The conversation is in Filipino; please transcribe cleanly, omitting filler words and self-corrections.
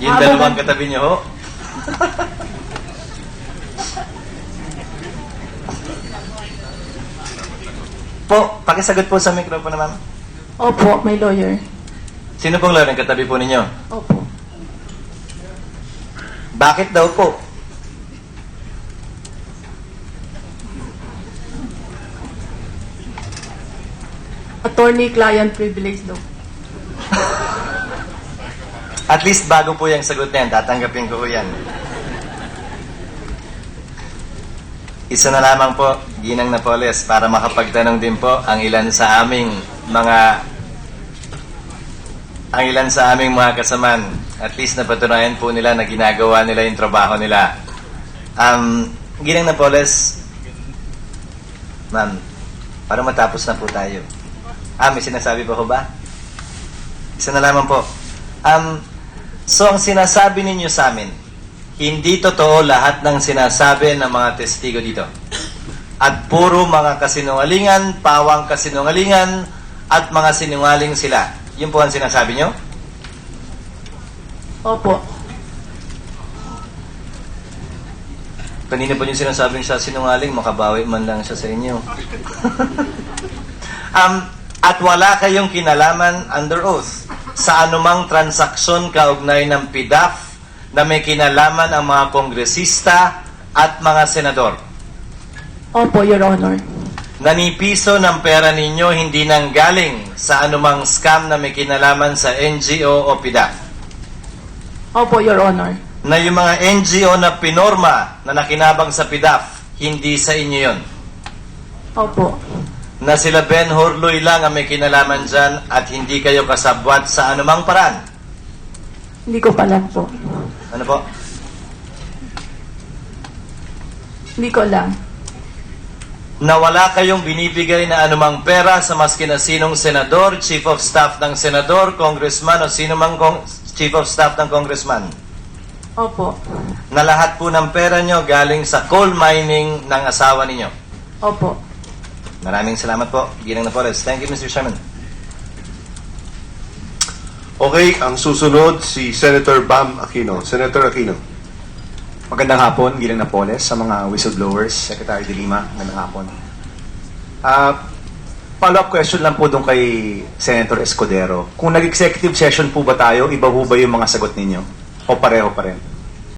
Yung dalawang katabi niyo ho. Po, pakisagot po sa mikropono, ma'am. Opo, may lawyer. Sino pong lawyer ang katabi po ninyo? Opo. Bakit daw po? Attorney-client privilege daw. At least bago po yung sagot na yan, tatanggapin ko po yan. Isa na lamang po, Ginang Napoles, para makapagtanong din po ang ilan sa aming mga kasamaan. At least napatunayan po nila na ginagawa nila yung trabaho nila. Ginang Napoles, ma'am, para matapos na po tayo. May sinasabi po ko ba? Isa na lamang po. So, ang sinasabi ninyo sa amin, hindi totoo lahat ng sinasabi ng mga testigo dito. At puro mga kasinungalingan, pawang kasinungalingan, at mga sinungaling sila. Yun po ang sinasabi nyo? Opo. Kanina po yung sinasabing siya sinungaling, makabawi man lang siya sa inyo. At wala kayong kinalaman under oath sa anumang transaksyon kaugnay ng PDAF na may kinalaman ang mga kongresista at mga senador. Opo, Your Honor. Nanipiso ng pera ninyo hindi nanggaling sa anumang scam na may kinalaman sa NGO o PDAF. Opo, Your Honor. Na yung mga NGO na pinorma na nakinabang sa PDAF, hindi sa inyo yon. Opo. Na sila Ben Horloy lang ang may kinalaman dyan at hindi kayo kasabwat sa anumang paraan. Hindi ko pa alam po. Ano po? Hindi ko alam. Na wala kayong binibigay na anumang pera sa maski na sinong senador, chief of staff ng senador, congressman o sino mang chief of staff ng congressman. Opo. Na lahat po ng pera nyo galing sa coal mining ng asawa ninyo. Opo. Maraming salamat po, Ginang Napoles. Thank you, Mr. Chairman. Okay, ang susunod si Senator Bam Aquino. Senator Aquino. Magandang hapon, Ginang Napoles, sa mga whistleblowers, Secretary de Lima, magandang hapon. Follow-up question lang po doon kay Senator Escudero. Kung nag-executive session po ba tayo, iba po ba yung mga sagot ninyo? O pareho pa rin?